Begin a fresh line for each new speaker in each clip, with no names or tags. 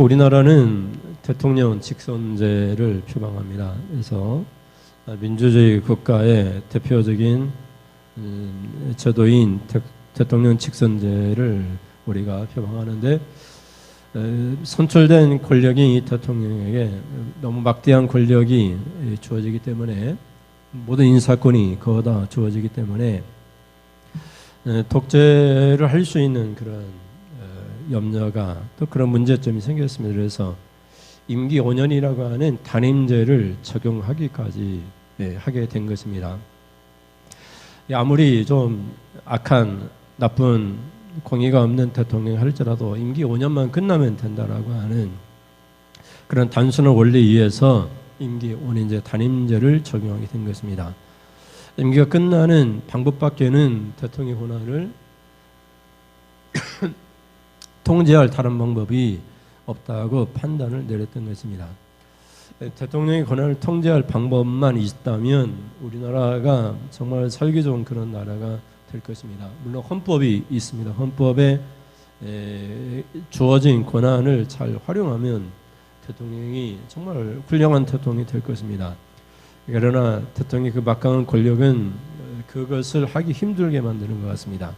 우리나라는 대통령 직선제를 표방합니다. 그래서 민주주의 국가의 대표적인 제도인 대통령 직선제를 우리가 표방하는데, 선출된 권력이 대통령에게 너무 막대한 권력이 주어지기 때문에, 모든 인사권이 거기다 주어지기 때문에 독재를 할 수 있는 그런 염려가, 또 그런 문제점이 생겼습니다. 그래서 임기 5년이라고 하는 단임제를 적용하기까지 하게 된 것입니다. 아무리 좀 악한 나쁜 공의가 없는 대통령이 할지라도 임기 5년만 끝나면 된다라고 하는 그런 단순한 원리에 의해서 임기 5년제 단임제를 적용하게 된 것입니다. 임기가 끝나는 방법밖에는 대통령의 권한을 통제할 다른 방법이 없다고 판단을 내렸던 것입니다. 대통령의 권한을 통제할 방법만 있다면 우리나라가 정말 살기 좋은 그런 나라가 될 것입니다. 물론 헌법이 있습니다. 헌법에 주어진 권한을 잘 활용하면 대통령이 정말 훌륭한 대통령이 될 것입니다. 그러나 대통령의 그 막강한 권력은 그것을 하기 힘들게 만드는 것 같습니다.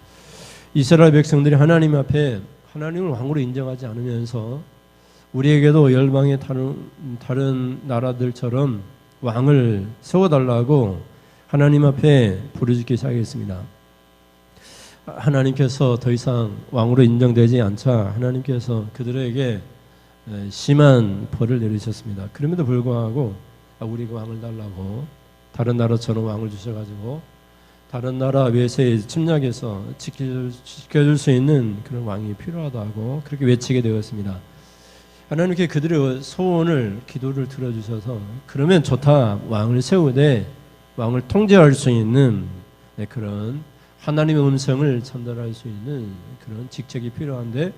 이스라엘 백성들이 하나님 앞에 하나님을 왕으로 인정하지 않으면서 우리에게도 열방의 다른 나라들처럼 왕을 세워달라고 하나님 앞에 부르짖기 시작했습니다. 하나님께서 더 이상 왕으로 인정되지 않자 하나님께서 그들에게 심한 벌을 내리셨습니다. 그럼에도 불구하고 우리가 왕을 달라고 다른 나라처럼 왕을 주셔가지고 다른 나라 외세에 침략해서 지켜줄 수 있는 그런 왕이 필요하다고 그렇게 외치게 되었습니다. 하나님께 그들의 소원을, 기도를 들어주셔서 그러면 좋다, 왕을 세우되 왕을 통제할 수 있는 그런 하나님의 음성을 전달할 수 있는 그런 직책이 필요한데,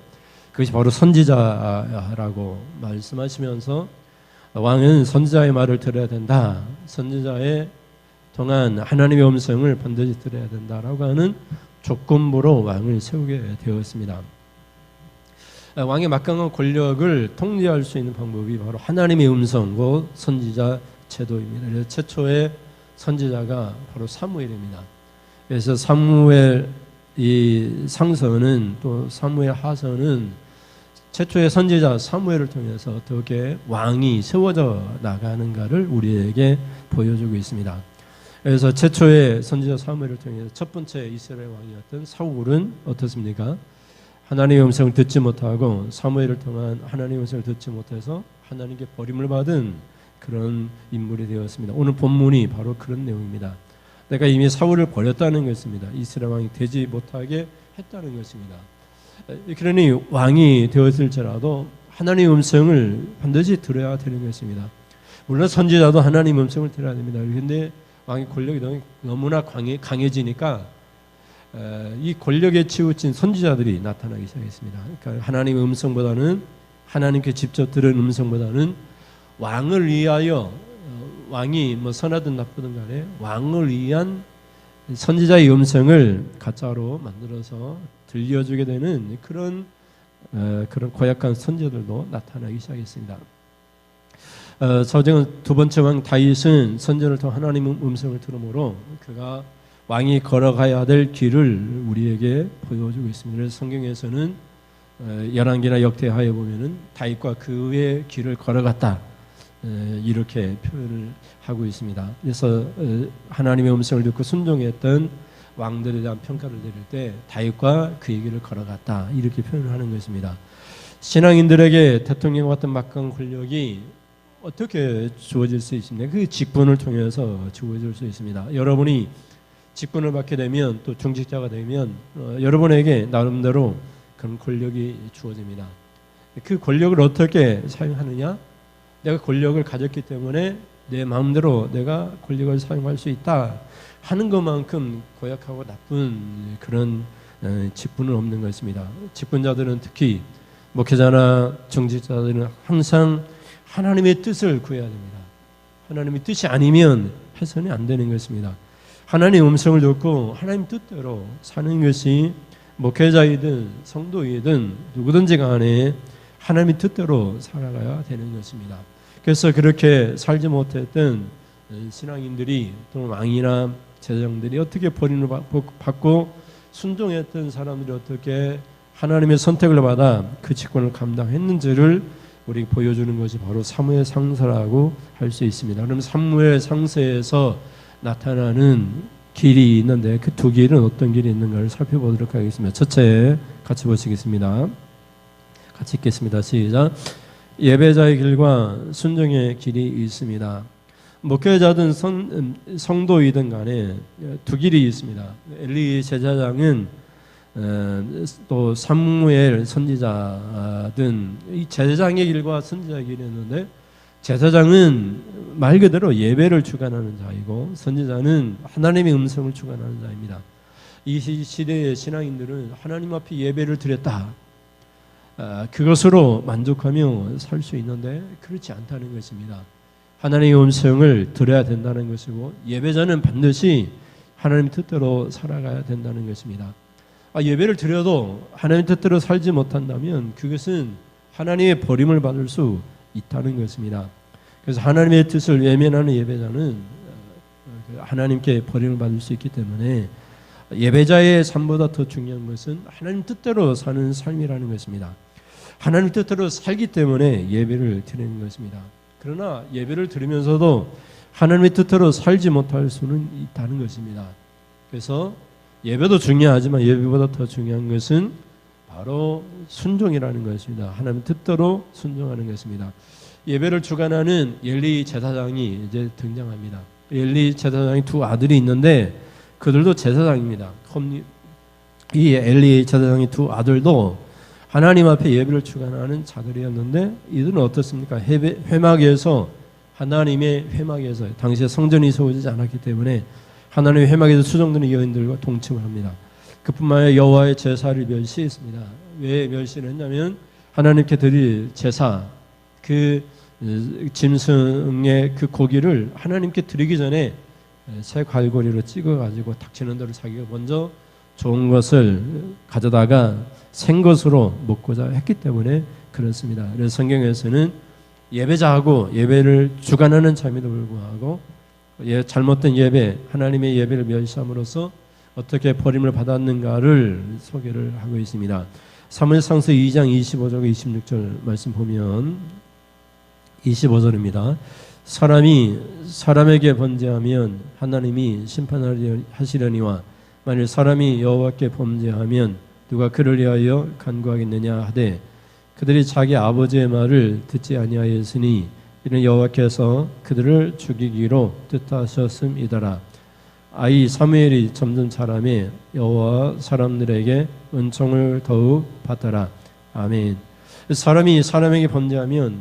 그것이 바로 선지자라고 말씀하시면서 왕은 선지자의 말을 들어야 된다, 선지자의 동안 하나님의 음성을 반드시 들어야 된다라고 하는 조건부로 왕을 세우게 되었습니다. 왕의 막강한 권력을 통제할 수 있는 방법이 바로 하나님의 음성, 곧 선지자 제도입니다. 그래서 최초의 선지자가 바로 사무엘입니다. 그래서 사무엘 이 상서는, 또 사무엘 하서는 최초의 선지자 사무엘을 통해서 어떻게 왕이 세워져 나가는가를 우리에게 보여주고 있습니다. 그래서 최초의 선지자 사무엘을 통해서 첫 번째 이스라엘 왕이었던 사울은 어떻습니까? 하나님의 음성을 듣지 못하고 사무엘을 통한 하나님의 음성을 듣지 못해서 하나님께 버림을 받은 그런 인물이 되었습니다. 오늘 본문이 바로 그런 내용입니다. 내가 이미 사울을 버렸다는 것입니다. 이스라엘 왕이 되지 못하게 했다는 것입니다. 그러니 왕이 되었을지라도 하나님의 음성을 반드시 들어야 되는 것입니다. 물론 선지자도 하나님의 음성을 들어야 됩니다. 그런데 왕의 권력이 너무나 강해지니까 이 권력에 치우친 선지자들이 나타나기 시작했습니다. 그러니까 하나님의 음성보다는, 하나님께 직접 들은 음성보다는 왕을 위하여, 왕이 뭐 선하든 나쁘든 간에 왕을 위한 선지자의 음성을 가짜로 만들어서 들려주게 되는 그런 고약한 선지자들도 나타나기 시작했습니다. 서정은 두 번째 왕 다윗은 선지자를 통해 하나님의 음성을 들으므로 그가 왕이 걸어가야 될 길을 우리에게 보여주고 있습니다. 그래서 성경에서는 열왕기나 역대하에 보면은 다윗과 그의 길을 걸어갔다, 이렇게 표현을 하고 있습니다. 그래서 하나님의 음성을 듣고 순종했던 왕들에 대한 평가를 내릴 때 다윗과 그의 길을 걸어갔다, 이렇게 표현을 하는 것입니다. 신앙인들에게 대통령과 같은 막강한 권력이 어떻게 주어질 수 있습니까? 그 직분을 통해서 주어질 수 있습니다. 여러분이 직분을 받게 되면, 또 중직자가 되면 여러분에게 나름대로 그런 권력이 주어집니다. 그 권력을 어떻게 사용하느냐? 내가 권력을 가졌기 때문에 내 마음대로 내가 권력을 사용할 수 있다 하는 것만큼 고약하고 나쁜 그런 직분은 없는 것입니다. 직분자들은, 특히 목회자나 정직자들은 항상 하나님의 뜻을 구해야 됩니다. 하나님의 뜻이 아니면 해서는 안 되는 것입니다. 하나님의 음성을 듣고 하나님 뜻대로 사는 것이 목회자이든 성도이든 누구든지 간에 하나님의 뜻대로 살아가야 되는 것입니다. 그래서 그렇게 살지 못했던 신앙인들이 또는 왕이나 제사장들이 어떻게 버림을 받고 순종했던 사람들이 어떻게 하나님의 선택을 받아 그 직분을 감당했는지를 우리 보여주는 것이 바로 사무엘 상서라고 할 수 있습니다. 그럼 사무엘 상서에서 나타나는 길이 있는데 그 두 길은 어떤 길이 있는가를 살펴보도록 하겠습니다. 첫째 같이 보시겠습니다. 같이 읽겠습니다. 시작. 예배자의 길과 순종의 길이 있습니다. 목회자든 성도이든 간에 두 길이 있습니다. 엘리 제사장은 또 사무엘 선지자든 이 제사장의 길과 선지자의 길이 있는데 제사장은 말 그대로 예배를 주관하는 자이고 선지자는 하나님의 음성을 주관하는 자입니다. 이 시대의 신앙인들은 하나님 앞에 예배를 드렸다. 그것으로 만족하며 살 수 있는데 그렇지 않다는 것입니다. 하나님의 음성을 들어야 된다는 것이고 예배자는 반드시 하나님 뜻대로 살아가야 된다는 것입니다. 예배를 드려도 하나님 뜻대로 살지 못한다면 그것은 하나님의 버림을 받을 수 있다는 것입니다. 그래서 하나님의 뜻을 외면하는 예배자는 하나님께 버림을 받을 수 있기 때문에 예배자의 삶보다 더 중요한 것은 하나님 뜻대로 사는 삶이라는 것입니다. 하나님 뜻대로 살기 때문에 예배를 드리는 것입니다. 그러나 예배를 드리면서도 하나님의 뜻대로 살지 못할 수는 있다는 것입니다. 그래서 예배도 중요하지만 예배보다 더 중요한 것은 바로 순종이라는 것입니다. 하나님의 뜻대로 순종하는 것입니다. 예배를 주관하는 엘리 제사장이 이제 등장합니다. 엘리 제사장이 두 아들이 있는데 그들도 제사장입니다. 이 엘리 제사장의 두 아들도 하나님 앞에 예배를 주관하는 자들이었는데 이들은 어떻습니까? 회막에서 하나님의 회막에서 당시에 성전이 세워지지 않았기 때문에 하나님의 회막에서 수종되는 여인들과 동침을 합니다. 그뿐만 아니라 여호와의 제사를 멸시했습니다. 왜 멸시를 했냐면 하나님께 드릴 제사 그 짐승의 그 고기를 하나님께 드리기 전에 새 갈고리로 찍어가지고 닥치는 대로 자기가 먼저 좋은 것을 가져다가 생 것으로 먹고자 했기 때문에 그렇습니다. 그래서 성경에서는 예배자하고 예배를 주관하는 자임에도 불구하고 잘못된 예배, 하나님의 예배를 멸시함으로써 어떻게 버림을 받았는가를 소개를 하고 있습니다. 사무엘상서 2장 25절과 26절 말씀 보면 25절입니다. 사람이 사람에게 번제하면 하나님이 심판하시려니와 만일 사람이 여호와께 범죄하면 누가 그를 위하여 간구하겠느냐 하되 그들이 자기 아버지의 말을 듣지 아니하였으니 이는 여호와께서 그들을 죽이기로 뜻하셨음이더라. 아이 사무엘이 점점 자라매 여호와 사람들에게 은총을 더욱 받더라. 아멘. 사람이 사람에게 범죄하면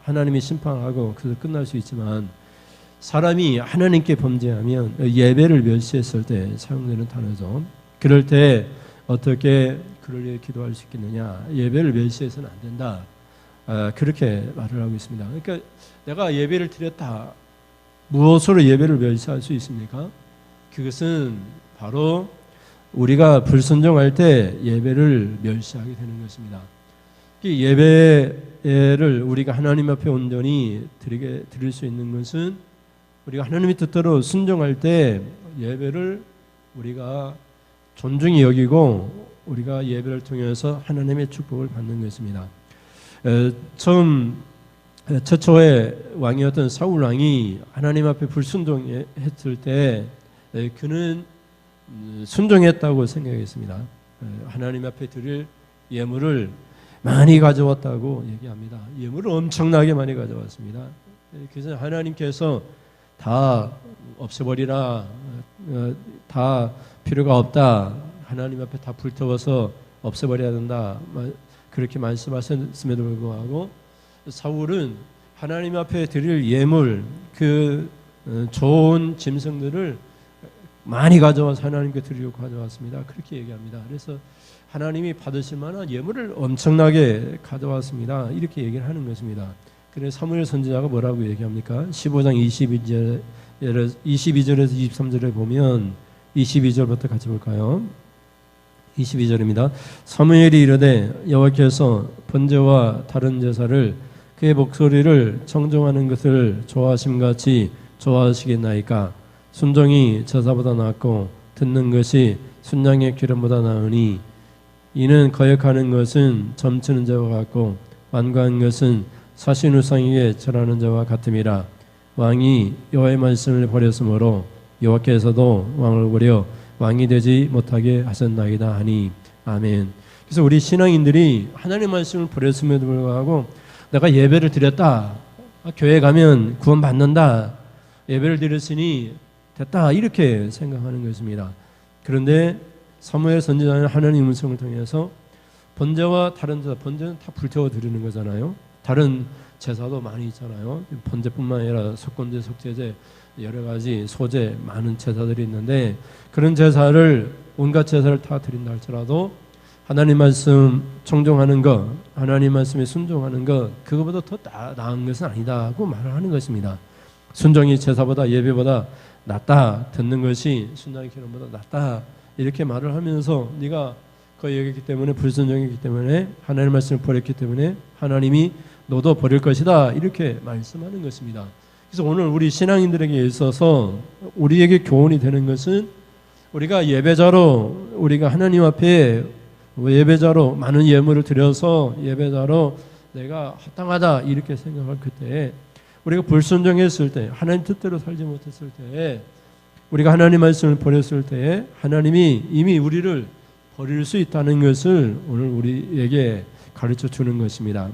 하나님이 심판하고 그들 끝날 수 있지만 사람이 하나님께 범죄하면 예배를 멸시했을 때 사용되는 단어죠. 그럴 때 어떻게 그를 위해 기도할 수 있겠느냐? 예배를 멸시해서는 안 된다. 그렇게 말을 하고 있습니다. 그러니까 내가 예배를 드렸다. 무엇으로 예배를 멸시할 수 있습니까? 그것은 바로 우리가 불순종할 때 예배를 멸시하게 되는 것입니다. 예배를 우리가 하나님 앞에 온전히 드릴 수 있는 것은 우리가 하나님의 뜻대로 순종할 때 예배를 우리가 존중히 여기고 우리가 예배를 통해서 하나님의 축복을 받는 것입니다. 최초의 왕이었던 사울 왕이 하나님 앞에 불순종했을 때 그는 순종했다고 생각했습니다. 하나님 앞에 드릴 예물을 많이 가져왔다고 얘기합니다. 예물을 엄청나게 많이 가져왔습니다. 그래서 하나님께서 다 없애버리라, 다 필요가 없다, 하나님 앞에 다 불태워서 없애버려야 된다, 그렇게 말씀하셨음에도 불구하고 사울은 하나님 앞에 드릴 예물, 그 좋은 짐승들을 많이 가져와서 하나님께 드리려고 가져왔습니다. 그렇게 얘기합니다. 그래서 하나님이 받으실 만한 예물을 엄청나게 가져왔습니다. 이렇게 얘기를 하는 것입니다. 그래서 사무엘 선지자가 뭐라고 얘기합니까? 15장 22절에서 23절에 보면 22절부터 같이 볼까요? 22절입니다. 사무엘이 이르되 여호와께서 번제와 다른 제사를 그의 목소리를 청종하는 것을 좋아하심같이 좋아하시겠나이까. 순종이 제사보다 낫고 듣는 것이 순양의 기름보다 나으니 이는 거역하는 것은 점치는 자와 같고 완고한 것은 사신 우상에게 절하는 자와 같음이라. 왕이 여호와의 말씀을 버렸으므로 여호와께서도 왕을 버려 왕이 되지 못하게 하셨나이다 하니. 아멘. 그래서 우리 신앙인들이 하나님의 말씀을 버렸음에도 불구하고 내가 예배를 드렸다, 교회 가면 구원 받는다, 예배를 드렸으니 됐다, 이렇게 생각하는 것입니다. 그런데 사무엘 선지자는 하나님의 음성을 통해서 번제와 다른 제사, 번제는 다 불태워 드리는 거잖아요. 다른 제사도 많이 있잖아요. 번제뿐만 아니라 속건제, 속제제, 여러 가지 소제, 많은 제사들이 있는데 그런 제사를, 온갖 제사를 다 드린다 할지라도 하나님 말씀 청종하는 것, 하나님 말씀에 순종하는 것, 그거보다 더 나은 것은 아니다고 말을 하는 것입니다. 순종이 제사보다, 예배보다 낫다, 듣는 것이 순종의 기름보다 낫다, 이렇게 말을 하면서 네가 거역했기 때문에, 불순종했기 때문에, 하나님 말씀을 버렸기 때문에 하나님이 너도 버릴 것이다, 이렇게 말씀하는 것입니다. 그래서 오늘 우리 신앙인들에게 있어서 우리에게 교훈이 되는 것은, 우리가 예배자로, 우리가 하나님 앞에 예배자로 많은 예물을 드려서 예배자로 내가 합당하다 이렇게 생각할 그때, 우리가 불순종했을 때, 하나님 뜻대로 살지 못했을 때, 우리가 하나님 말씀을 버렸을 때 하나님이 이미 우리를 버릴 수 있다는 것을 오늘 우리에게 가르쳐 주는 것입니다.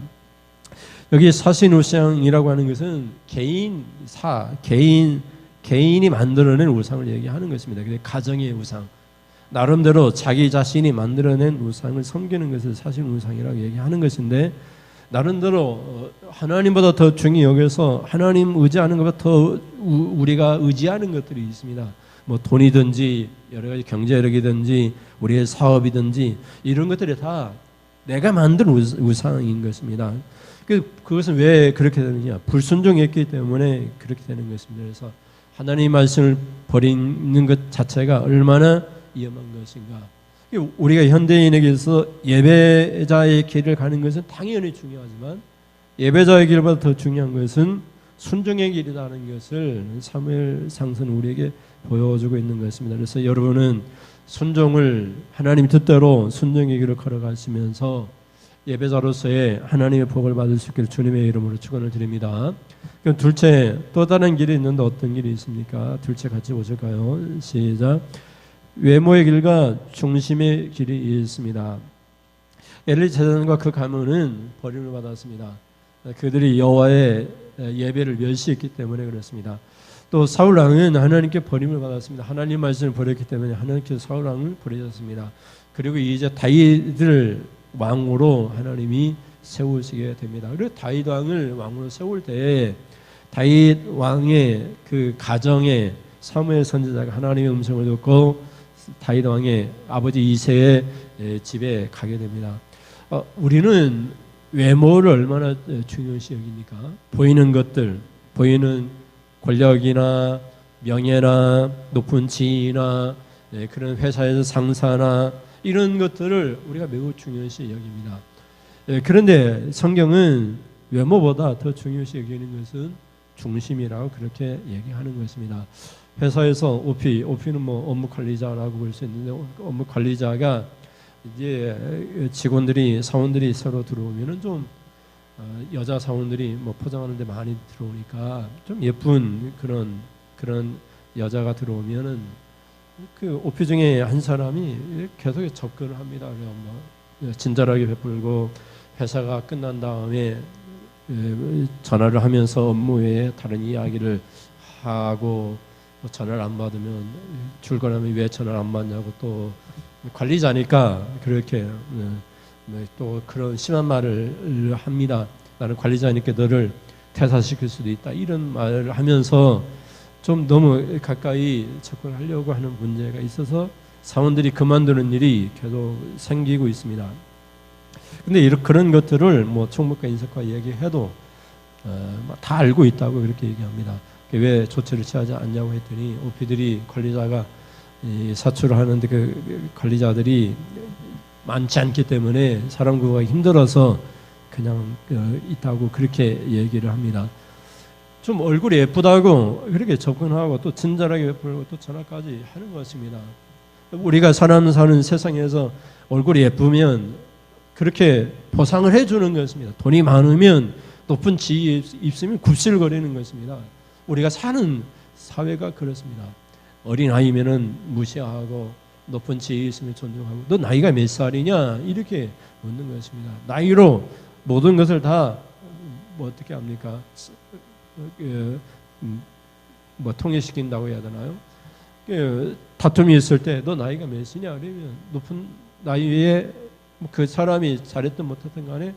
여기 사신우상이라고 하는 것은 개인이 만들어낸 우상을 얘기하는 것입니다. 가정의 우상, 나름대로 자기 자신이 만들어낸 우상을 섬기는 것을 사신우상이라고 얘기하는 것인데, 나름대로 하나님보다 더 중히 여겨서 하나님 의지하는 것보다 더 우리가 의지하는 것들이 있습니다. 뭐 돈이든지 여러 가지 경제력이든지 우리의 사업이든지 이런 것들이 다 내가 만든 우상인 것입니다. 그것은 왜 그렇게 되느냐? 불순종했기 때문에 그렇게 되는 것입니다. 그래서 하나님의 말씀을 버리는 것 자체가 얼마나 위험한 것인가. 우리가 현대인에게서 예배자의 길을 가는 것은 당연히 중요하지만 예배자의 길보다 더 중요한 것은 순종의 길이라는 것을 사무엘 상서는 우리에게 보여주고 있는 것입니다. 그래서 여러분은 순종을, 하나님 뜻대로 순종의 길을 걸어가시면서 예배자로서의 하나님의 복을 받을 수 있기를 주님의 이름으로 축원을 드립니다. 그럼 둘째, 또 다른 길이 있는데 어떤 길이 있습니까? 둘째 같이 보실까요? 시작. 외모의 길과 중심의 길이 있습니다. 엘리 제사장과 그 가문은 버림을 받았습니다. 그들이 여호와의 예배를 멸시했기 때문에 그렇습니다. 또 사울 왕은 하나님께 버림을 받았습니다. 하나님 말씀을 버렸기 때문에 하나님께서 사울 왕을 버리셨습니다. 그리고 이제 다윗을 왕으로 하나님이 세우시게 됩니다. 그리고 다윗 왕을 왕으로 세울 때 다윗 왕의 그 가정에 사무엘 선지자가 하나님의 음성을 듣고 다윗 왕의 아버지 이새의 집에 가게 됩니다. 우리는 외모를 얼마나 중요시 여깁니까? 보이는 것들, 보이는 권력이나 명예나 높은 지위나 그런 회사에서 상사나 이런 것들을 우리가 매우 중요시 여깁니다. 그런데 성경은 외모보다 더 중요시 여기는 것은 중심이라고 그렇게 얘기하는 것입니다. 회사에서 OP는 뭐 업무 관리자라고 볼 수 있는데, 업무 관리자가 이제 직원들이, 사원들이 서로 들어오면은 좀 여자 사원들이 뭐 포장하는데 많이 들어오니까 좀 예쁜 그런 여자가 들어오면은 그 OP 중에 한 사람이 계속 접근을 합니다. 뭐 친절하게 베풀고 회사가 끝난 다음에 전화를 하면서 업무 외에 다른 이야기를 하고, 전화를 안 받으면 출근하면 왜 전화를 안 받냐고, 또 관리자니까 그렇게 또 그런 심한 말을 합니다. 나는 관리자니까 너를 퇴사시킬 수도 있다, 이런 말을 하면서 좀 너무 가까이 접근하려고 하는 문제가 있어서 사원들이 그만두는 일이 계속 생기고 있습니다. 근데 그런 것들을 뭐 총무과 인사과 얘기해도 다 알고 있다고 그렇게 얘기합니다. 왜 조치를 취하지 않냐고 했더니 OP들이, 관리자가 이 사출을 하는데 그 관리자들이 많지 않기 때문에 사람 구하기 힘들어서 그냥 있다고 그렇게 얘기를 합니다. 좀 얼굴이 예쁘다고 그렇게 접근하고 또 친절하게 베풀고 또 전화까지 하는 것입니다. 우리가 사람 사는 세상에서 얼굴이 예쁘면 그렇게 보상을 해주는 것입니다. 돈이 많으면 높은 지위에 있으면 굽실거리는 것입니다. 우리가 사는 사회가 그렇습니다. 어린아이면은 무시하고 높은 지위에 있으면 존중하고 너 나이가 몇 살이냐 이렇게 묻는 것입니다. 나이로 모든 것을 다 뭐 어떻게 합니까? 뭐 통일시킨다고 해야 되나요? 다툼이 있을 때 너 나이가 몇이냐 그러면 높은 나이에 그 사람이 잘했든 못했든 간에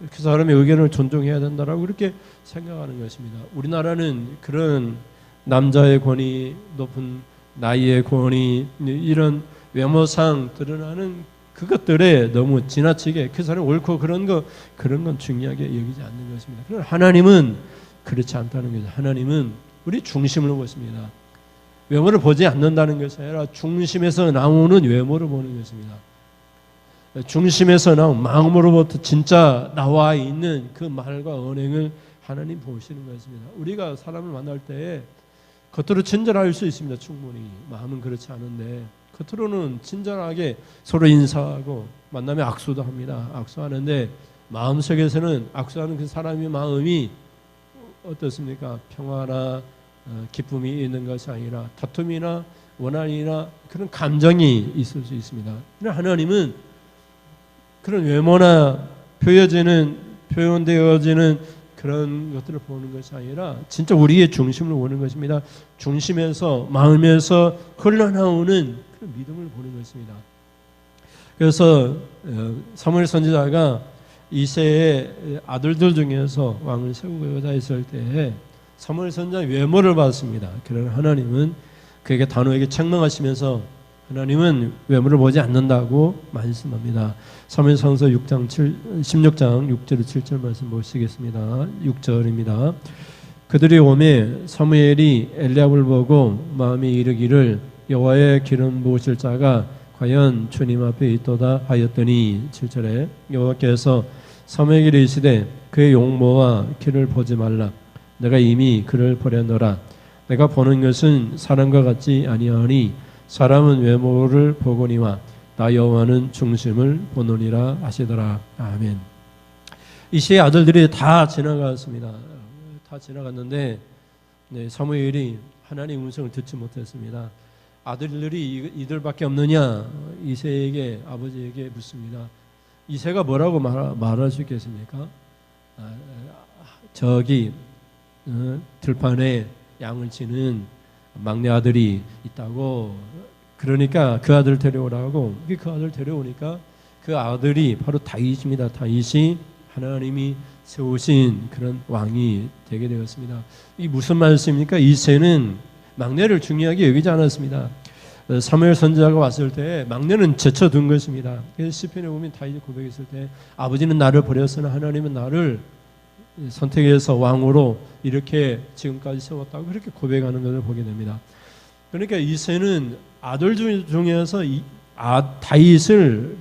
그 사람의 의견을 존중해야 된다라고 그렇게 생각하는 것입니다. 우리나라는 그런 남자의 권위, 높은 나이의 권위, 이런 외모상 드러나는 그것들에 너무 지나치게 그 사람이 옳고 그런 건 중요하게 여기지 않는 것입니다. 그러나 하나님은 그렇지 않다는 거죠. 하나님은 우리 중심을 보십니다. 외모를 보지 않는다는 것이 아니라 중심에서 나오는 외모를 보는 것입니다. 중심에서 나온 마음으로부터 진짜 나와 있는 그 말과 언행을 하나님 보시는 것입니다. 우리가 사람을 만날 때 겉으로 친절할 수 있습니다. 충분히. 마음은 그렇지 않은데 겉으로는 친절하게 서로 인사하고 만나면 악수도 합니다. 악수하는데 마음속에서는 악수하는 그 사람의 마음이 어떻습니까? 평화나 기쁨이 있는 것이 아니라 다툼이나 원한이나 그런 감정이 있을 수 있습니다. 그러나 하나님은 그런 외모나 표현되어지는 그런 것들을 보는 것이 아니라 진짜 우리의 중심을 보는 것입니다. 중심에서 마음에서 흘러나오는 그런 믿음을 보는 것입니다. 그래서 사무엘 선지자가 이새의 아들들 중에서 왕을 세우고자 했을 때에 사무엘 선지자의 외모를 봤습니다. 그러나 하나님은 그에게 단호하게 책망하시면서 하나님은 외모를 보지 않는다고 말씀합니다. 사무엘상서 16장 6절 7절 말씀 보시겠습니다. 6절입니다. 그들이 오매 사무엘이 엘리압을 보고 마음이 이르기를 여호와의 기름 부으실 자가 과연 주님 앞에 있도다 하였더니 7절에 여호와께서 사무엘에게 이르시되 그의 용모와 키를 보지 말라. 내가 이미 그를 버렸노라. 내가 보는 것은 사람과 같지 아니하니 사람은 외모를 보거니와 나 여호와는 중심을 보노니라 하시더라. 아멘. 이새의 아들들이 다 지나갔습니다. 다 지나갔는데 사무엘이 하나님의 음성을 듣지 못했습니다. 아들들이 이들밖에 없느냐 이새에게 아버지에게 묻습니다. 이새가 뭐라고 말할 수 있겠습니까? 저기 들판에 양을 치는 막내 아들이 있다고 그러니까 그 아들 데려오라고 그 아들 데려오니까 그 아들이 바로 다윗입니다. 다윗이 하나님이 세우신 그런 왕이 되게 되었습니다. 이 무슨 말씀입니까? 이새는 막내를 중요하게 여기지 않았습니다. 사무엘 선지자가 왔을 때 막내는 제쳐둔 것입니다. 그래서 시편에 보면 다윗이 고백했을 때 아버지는 나를 버렸으나 하나님은 나를 선택해서 왕으로 이렇게 지금까지 세웠다고 그렇게 고백하는 것을 보게 됩니다. 그러니까 이새는 아들 중에서 다윗을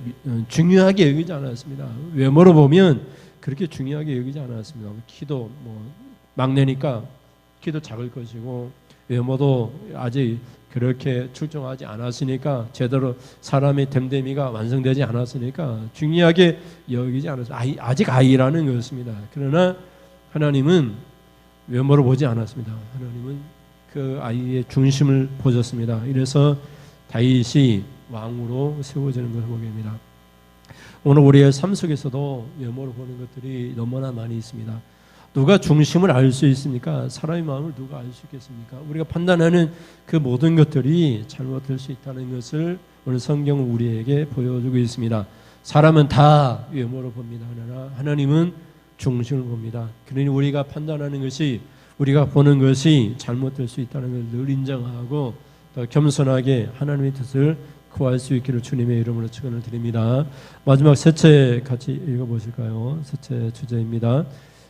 중요하게 여기지 않았습니다. 외모로 보면 그렇게 중요하게 여기지 않았습니다. 키도 막내니까 키도 작을 것이고 외모도 아직 그렇게 출중하지 않았으니까 제대로 사람의 됨됨이가 완성되지 않았으니까 중요하게 여기지 않았어요. 아직 아이라는 것입니다. 그러나 하나님은 외모를 보지 않았습니다. 하나님은 그 아이의 중심을 보셨습니다. 이래서 다윗이 왕으로 세워지는 것을 보게 됩니다. 오늘 우리의 삶 속에서도 외모를 보는 것들이 너무나 많이 있습니다. 누가 중심을 알 수 있습니까? 사람의 마음을 누가 알 수 있겠습니까? 우리가 판단하는 그 모든 것들이 잘못될 수 있다는 것을 오늘 성경은 우리에게 보여주고 있습니다. 사람은 다 외모로 봅니다. 그러나 하나님은 중심을 봅니다. 그러니 우리가 판단하는 것이 우리가 보는 것이 잘못될 수 있다는 걸 늘 인정하고 더 겸손하게 하나님의 뜻을 구할 수 있기를 주님의 이름으로 축원을 드립니다. 마지막 셋째 같이 읽어보실까요? 셋째 주제입니다.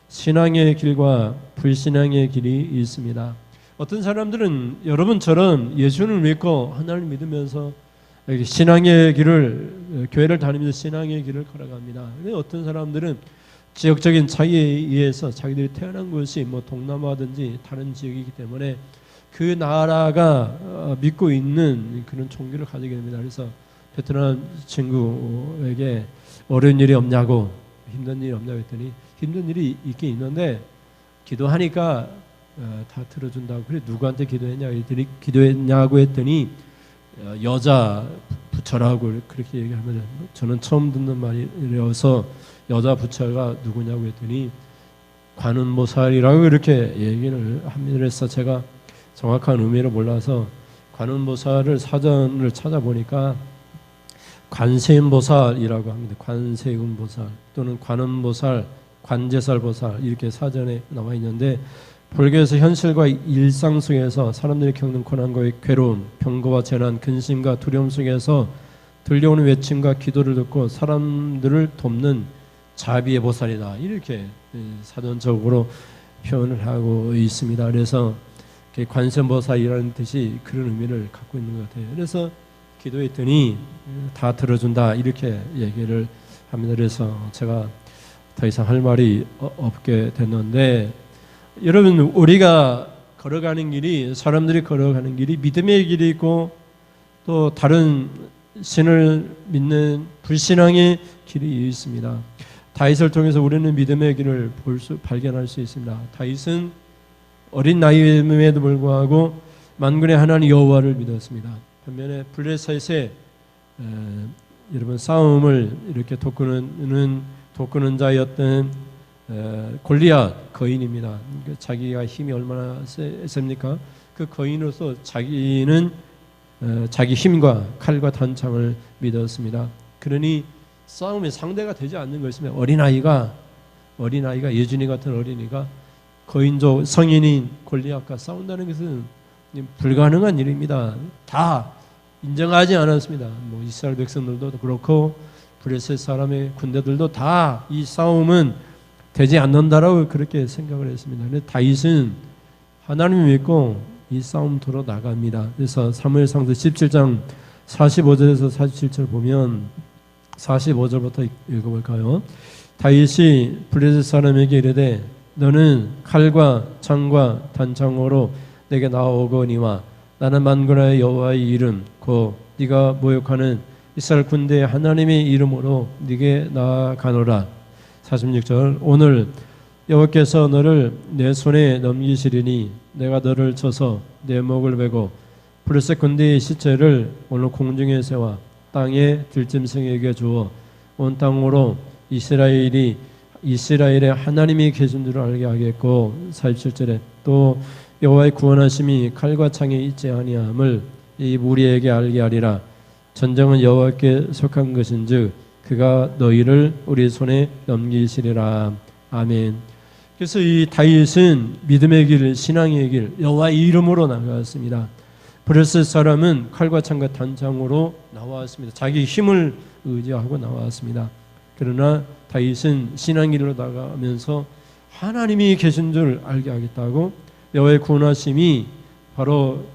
신앙의 길과 불신앙의 길이 있습니다. 어떤 사람들은 여러분처럼 예수를 믿고 하나님을 믿으면서 신앙의 길을, 교회를 다니면서 신앙의 길을 걸어갑니다. 어떤 사람들은 지역적인 차이에 의해서 자기들이 태어난 곳이 뭐 동남아든지 다른 지역이기 때문에 그 나라가 믿고 있는 그런 종교를 가지게 됩니다. 그래서 베트남 친구에게 어려운 일이 없냐고, 힘든 일이 없냐고 했더니 힘든 일이 있긴 있는데 기도하니까 다 들어준다고. 그래 누구한테 기도했냐고 했더니 여자 부처라고 그렇게 얘기하면 저는 처음 듣는 말이어서 여자 부처가 누구냐고 했더니 관음보살이라고 이렇게 얘기를 합니다. 그래서 제가 정확한 의미를 몰라서 관음보살을 사전을 찾아보니까 관세음보살이라고 합니다. 관세음보살 또는 관음보살, 관제살보살 이렇게 사전에 나와 있는데 불교에서 현실과 일상 속에서 사람들이 겪는 고난과 괴로움, 병거와 재난, 근심과 두려움 속에서 들려오는 외침과 기도를 듣고 사람들을 돕는 자비의 보살이다. 이렇게 사전적으로 표현을 하고 있습니다. 그래서 관세음보살이라는 뜻이 그런 의미를 갖고 있는 것 같아요. 그래서 기도했더니 다 들어준다 이렇게 얘기를 합니다. 그래서 제가 더 이상 할 말이 없게 됐는데 여러분 우리가 걸어가는 길이 사람들이 걸어가는 길이 믿음의 길이 있고 또 다른 신을 믿는 불신앙의 길이 있습니다. 다윗을 통해서 우리는 믿음의 길을 발견할 수 있습니다. 다윗은 어린 나이임에도 불구하고 만군의 하나님 여호와를 믿었습니다. 반면에 블레셋의 여러분 싸움을 이렇게 돕는 자였던 골리앗 거인입니다. 자기가 힘이 얼마나 셉니까? 그 거인으로서 자기는 자기 힘과 칼과 단창을 믿었습니다. 그러니 싸움의 상대가 되지 않는 것이면 어린아이가 예준이 같은 어린이가 거인족 성인인 골리앗과 싸운다는 것은 불가능한 일입니다. 다 인정하지 않았습니다. 뭐 이스라엘 백성들도 그렇고 블레셋 사람의 군대들도 다 이 싸움은 되지 않는다라고 그렇게 생각을 했습니다. 근데 다윗은 하나님을 믿고 이 싸움터로 나갑니다. 그래서 사무엘상서 17장 45절에서 47절 보면 45절부터 읽어볼까요? 다윗이 블레셋 사람에게 이르되 너는 칼과 창과 단창으로 내게 나오거니와 나는 만군의 여호와의 이름 곧 네가 모욕하는 이스라엘 군대의 하나님의 이름으로 네게 나아가노라. 46절 오늘 여호와께서 너를 내 손에 넘기시리니 내가 너를 쳐서 내 목을 베고 블레셋 군대의 시체를 오늘 공중에 세워 땅에 들짐승에게 주어 온 땅으로 이스라엘의 하나님이 계신 줄 알게 하겠고 47절에 또 여호와의 구원하심이 칼과 창에 있지 아니함을 이 무리에게 알게 하리라. 전쟁은 여호와께 속한 것인즉 그가 너희를 우리 손에 넘기시리라. 아멘. 그래서 이 다윗은 믿음의 길, 신앙의 길, 여호와의 이름으로 나갔습니다. 블레셋 사람은 칼과 창과 단창으로 나왔습니다. 자기 힘을 의지하고 나왔습니다. 그러나 다윗은 신앙의 길로 나가면서 하나님이 계신 줄 알게 하겠다고 여호와의 구원하심이 바로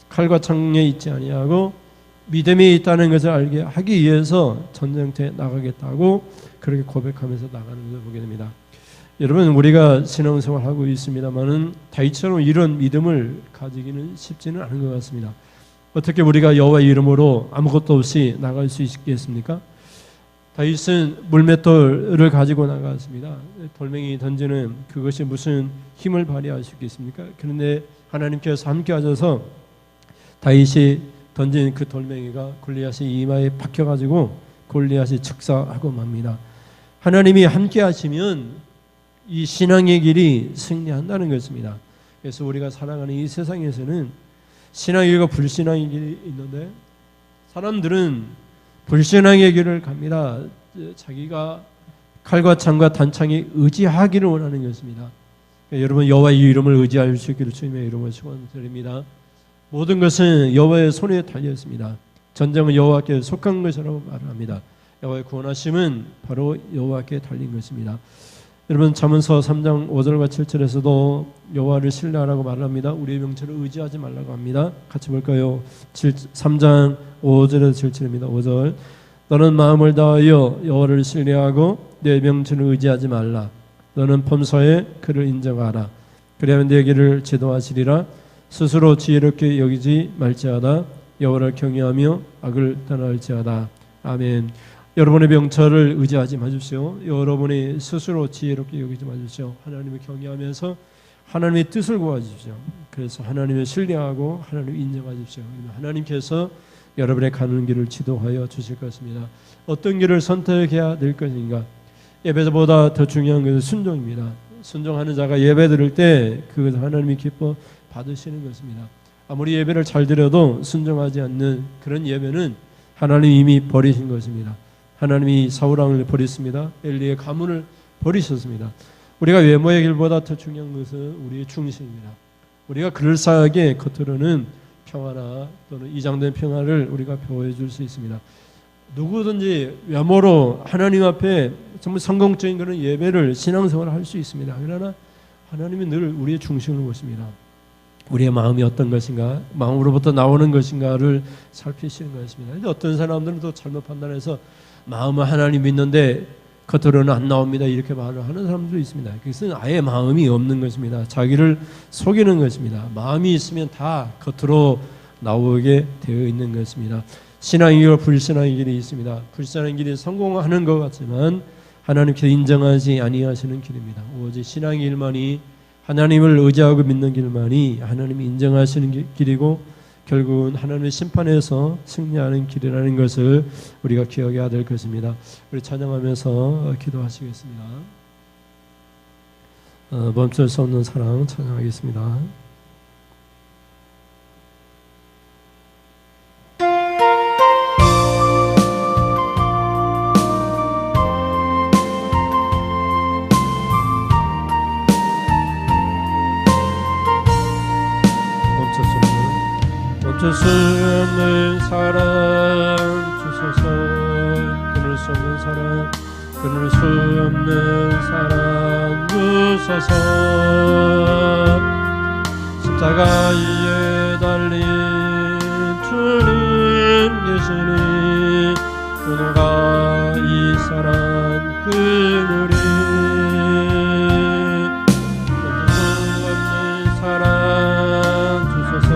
칼과 창에 있지 아니하고 믿음에 있다는 것을 알게 하기 위해서 전쟁터에 나가겠다고 그렇게 고백하면서 나가는 것을 보게 됩니다. 여러분 우리가 신앙생활하고 있습니다만은 다윗처럼 이런 믿음을 가지기는 쉽지는 않은 것 같습니다. 어떻게 우리가 여호와의 이름으로 아무것도 없이 나갈 수 있겠습니까? 다윗은 물맷돌을 가지고 나갔습니다. 돌멩이 던지는 그것이 무슨 힘을 발휘할 수 있겠습니까? 그런데 하나님께서 함께 하셔서 다윗이 던진 그 돌멩이가 골리앗의 이마에 박혀가지고 골리앗이 즉사하고 맙니다. 하나님이 함께 하시면 이 신앙의 길이 승리한다는 것입니다. 그래서 우리가 살아가는 이 세상에서는 신앙의 길과 불신앙의 길이 있는데 사람들은 불신앙의 길을 갑니다. 자기가 칼과 창과 단창에 의지하기를 원하는 것입니다. 그러니까 여러분 여호와의 이름을 의지할 수 있기를 주님의 이름으로 축원드립니다. 모든 것은 여호와의 손에 달려 있습니다. 전쟁은 여호와께 속한 것이라고 말합니다. 여호와의 구원하심은 바로 여호와께 달린 것입니다. 여러분 잠언서 3장 5절과 7절에서도 여호와를 신뢰하라고 말합니다. 우리의 명철을 의지하지 말라고 합니다. 같이 볼까요? 3장 5절에서 7절입니다. 5절 너는 마음을 다하여 여호와를 신뢰하고 내 명철을 의지하지 말라. 너는 범사에 그를 인정하라. 그리하면 내 길을 지도하시리라. 스스로 지혜롭게 여기지 말지어다. 여호와를 경외하며 악을 떠날지어다. 아멘. 여러분의 명철을 의지하지 마십시오. 여러분이 스스로 지혜롭게 여기지 마십시오. 하나님을 경외하면서 하나님의 뜻을 구하십시오. 그래서 하나님을 신뢰하고 하나님을 인정하십시오. 하나님께서 여러분의 가는 길을 지도하여 주실 것입니다. 어떤 길을 선택해야 될 것인가? 예배보다 더 중요한 것은 순종입니다. 순종하는 자가 예배 드릴 때 그것을 하나님이 기뻐 받으시는 것입니다. 아무리 예배를 잘 드려도 순종하지 않는 그런 예배는 하나님이 이미 버리신 것입니다. 하나님이 사울왕을 버렸습니다. 엘리의 가문을 버리셨습니다. 우리가 외모의 길보다 더 중요한 것은 우리의 중심입니다. 우리가 그럴싸하게 겉으로는 평화나 또는 이장된 평화를 우리가 보여줄 수 있습니다. 누구든지 외모로 하나님 앞에 정말 성공적인 그런 예배를 신앙생활을 할 수 있습니다. 그러나 하나님은 늘 우리의 중심을 보십니다. 우리의 마음이 어떤 것인가, 마음으로부터 나오는 것인가를 살피시는 것입니다. 근데 어떤 사람들은 또 잘못 판단해서 마음은 하나님 믿는데 겉으로는 안 나옵니다. 이렇게 말을 하는 사람도 있습니다. 그것은 아예 마음이 없는 것입니다. 자기를 속이는 것입니다. 마음이 있으면 다 겉으로 나오게 되어 있는 것입니다. 신앙의 길과 불신앙의 길이 있습니다. 불신앙의 길이 성공하는 것 같지만 하나님께서 인정하지 아니하시는 길입니다. 오직 신앙의 길만이 하나님을 의지하고 믿는 길만이 하나님이 인정하시는 길이고 결국은 하나님의 심판에서 승리하는 길이라는 것을 우리가 기억해야 될 것입니다. 우리 찬양하면서 기도하시겠습니다. 멈출 수 없는 사랑 찬양하겠습니다. 멈출 수 없는 사랑 주소서. 끊을 수 없는 사랑, 끊을 수 없는 사랑 주소서. 십자가 위에 달린 주님 계시니 그노가 이 사랑 끊으리. 멈출 수 없는 사랑 주소서.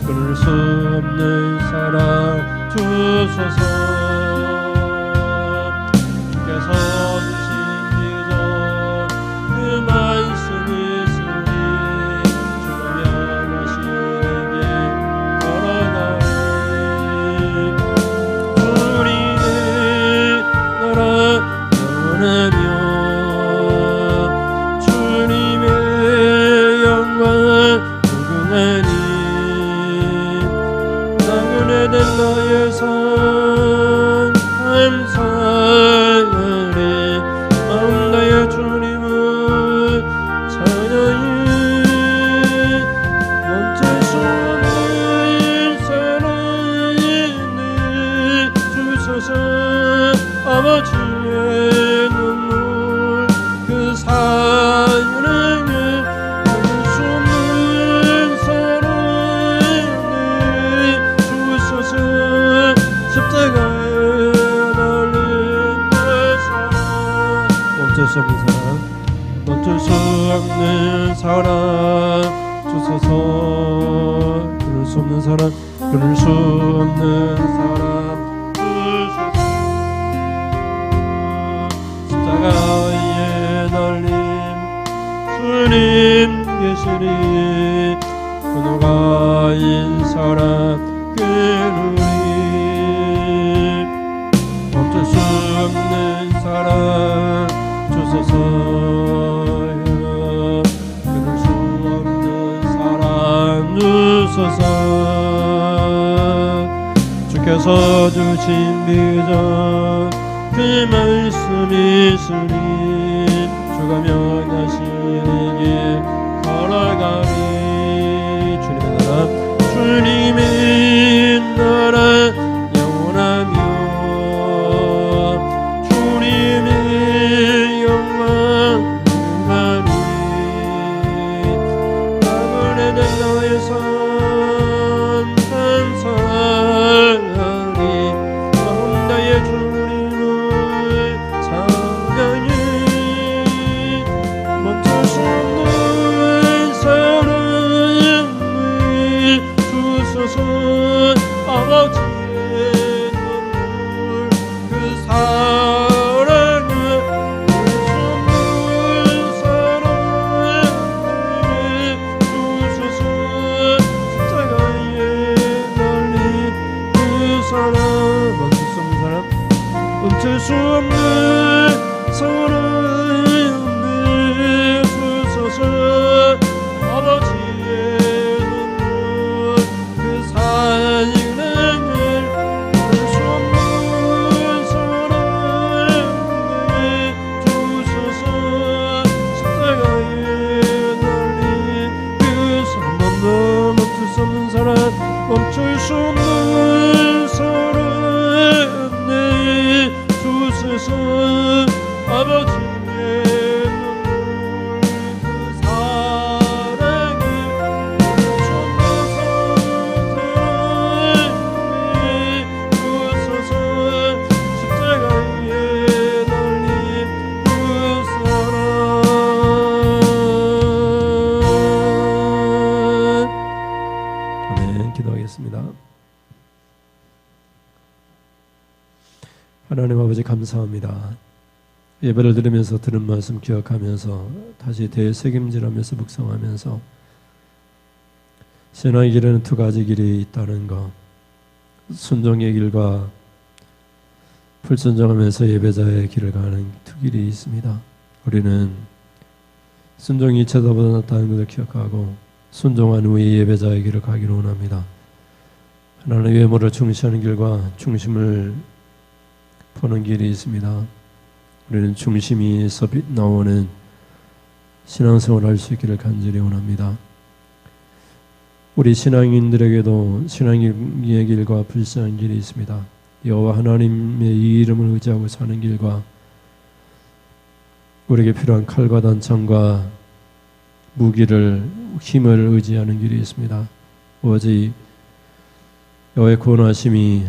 끊을 수 없는 사랑 주소서. 주께서 주신 기적 그 말씀이 있으니 주가 명하시는 길 걸어가리. 우리의 나라 영원하며 주님의 영광 무궁하니 된 나의 삶 감사하리. 마음 다해 주님을 찬양히. 멈출 수 없는 사랑이 주소서. 아버지의 눈물 그 사랑을 끊을 수 없는 사랑이 주소서. 십자가에 달린 내 사랑. 멈출 수 없는 사랑, 멈출 수 없는 사랑 주소서. 끊을 수 없는 사랑, 끊을 수 없는 사랑 주소서. 십자가 위에 달린 주님 계시니 그노가 인 사랑 끊으리. 멈출 수 없는 사랑 주소서. 끊을 수 없는 사랑 주소서. 주께서 주신 비전 그 말씀이 있으니 주가 명하시는 길 걸어가리. 주님의 나라, 주님의 나라 영원하며 주님의 하나님 아버지 감사합니다. 예배를 드리면서 들은 말씀 기억하면서 다시 되새김질하면서 묵상하면서 신앙의 길에는 두 가지 길이 있다는 것, 순종의 길과 불순종하면서 예배자의 길을 가는 두 길이 있습니다. 우리는 순종이 이체다보다 낫다는 것을 기억하고 순종한 후에 예배자의 길을 가기를 원합니다. 하나님의 외모를 중시하는 길과 중심을 보는 길이 있습니다. 우리는 중심에서 나오는 신앙생활을 할 수 있기를 간절히 원합니다. 우리 신앙인들에게도 신앙의 길과 불신앙의 길이 있습니다. 여호와 하나님의 이 이름을 의지하고 사는 길과 우리에게 필요한 칼과 단창과 무기를 힘을 의지하는 길이 있습니다. 오직 여호와의 구원하심이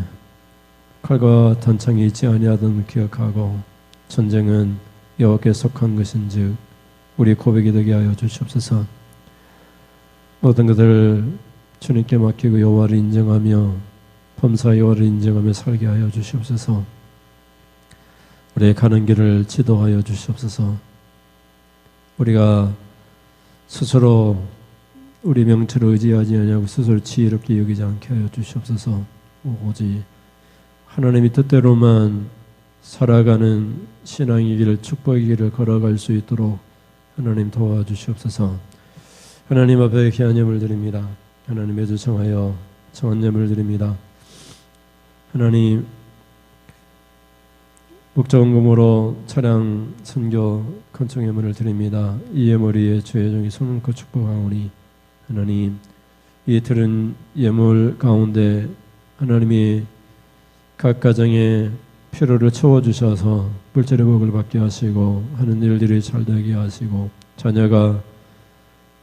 칼과 단창이 있지 아니하던 기억하고 전쟁은 여호와께 속한 것인즉 우리 고백이 되게 하여 주시옵소서. 모든 것을 주님께 맡기고 여호와를 인정하며 범사 여호와를 인정하며 살게 하여 주시옵소서. 우리의 가는 길을 지도하여 주시옵소서. 우리가 스스로 우리 명철을 의지하지 아니하고 스스로 지혜롭게 여기지 않게 하여 주시옵소서. 오직 하나님의 뜻대로만 살아가는 신앙의 길을, 축복의 길을 걸어갈 수 있도록 하나님 도와주시옵소서. 하나님 앞에 귀한 예물 드립니다. 하나님의 주청하여 청한 예물 드립니다. 하나님, 목자원금으로 차량 선교 건축 예물을 드립니다. 이 예물이 주의 종이 손놓고 축복하오니 하나님, 이 들은 예물 가운데 하나님이 각 가정에 필요를 채워주셔서 물질의 복을 받게 하시고 하는 일들이 잘 되게 하시고 자녀가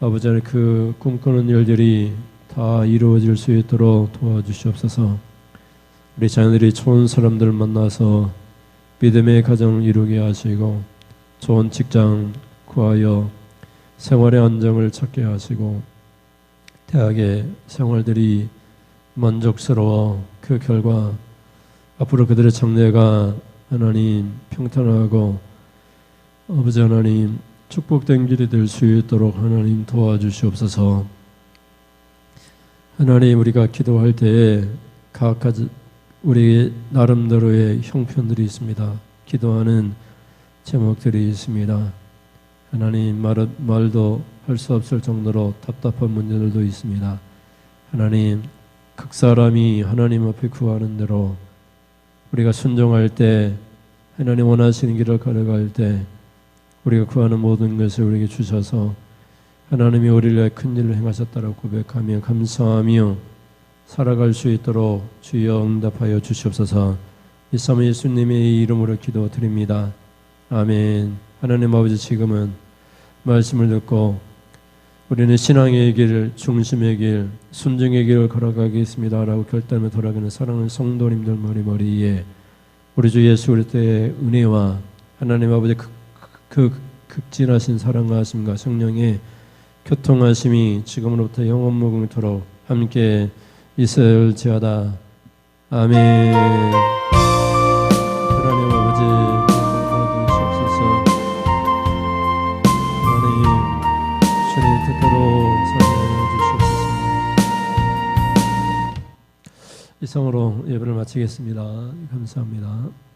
아버지 안에 그 꿈꾸는 일들이 다 이루어질 수 있도록 도와주시옵소서. 우리 자녀들이 좋은 사람들 만나서 믿음의 가정을 이루게 하시고 좋은 직장 구하여 생활의 안정을 찾게 하시고 대학의 생활들이 만족스러워 그 결과 앞으로 그들의 장래가 하나님 평탄하고 아버지 하나님 축복된 길이 될 수 있도록 하나님 도와주시옵소서. 하나님, 우리가 기도할 때에 각각 우리 나름대로의 형편들이 있습니다. 기도하는 제목들이 있습니다. 하나님, 말도 할 수 없을 정도로 답답한 문제들도 있습니다. 하나님, 각 사람이 하나님 앞에 구하는 대로 우리가 순종할 때 하나님 원하시는 길을 걸어갈 때 우리가 구하는 모든 것을 우리에게 주셔서 하나님이 우리를 위해 큰 일을 행하셨다고 고백하며 감사하며 살아갈 수 있도록 주여 응답하여 주시옵소서. 이 삼위 예수님의 이름으로 기도드립니다. 아멘. 하나님 아버지, 지금은 말씀을 듣고 우리는 신앙의 길, 중심의 길, 순종의 길을 걸어가겠습니다 라고 결단을 돌아가는 사랑하는 성도님들 머리머리에 우리 주 예수 그리스도의 은혜와 하나님 아버지 그 극진하신 사랑하심과 성령의 교통하심이 지금으로부터 영원 무궁토록 함께 있을지어다. 아멘. 하나님 아버지, 도와주시옵소서. 하나님, 주님 뜻대로 살게 하여 주시옵소서. 이상으로 예배를 마치겠습니다. 감사합니다.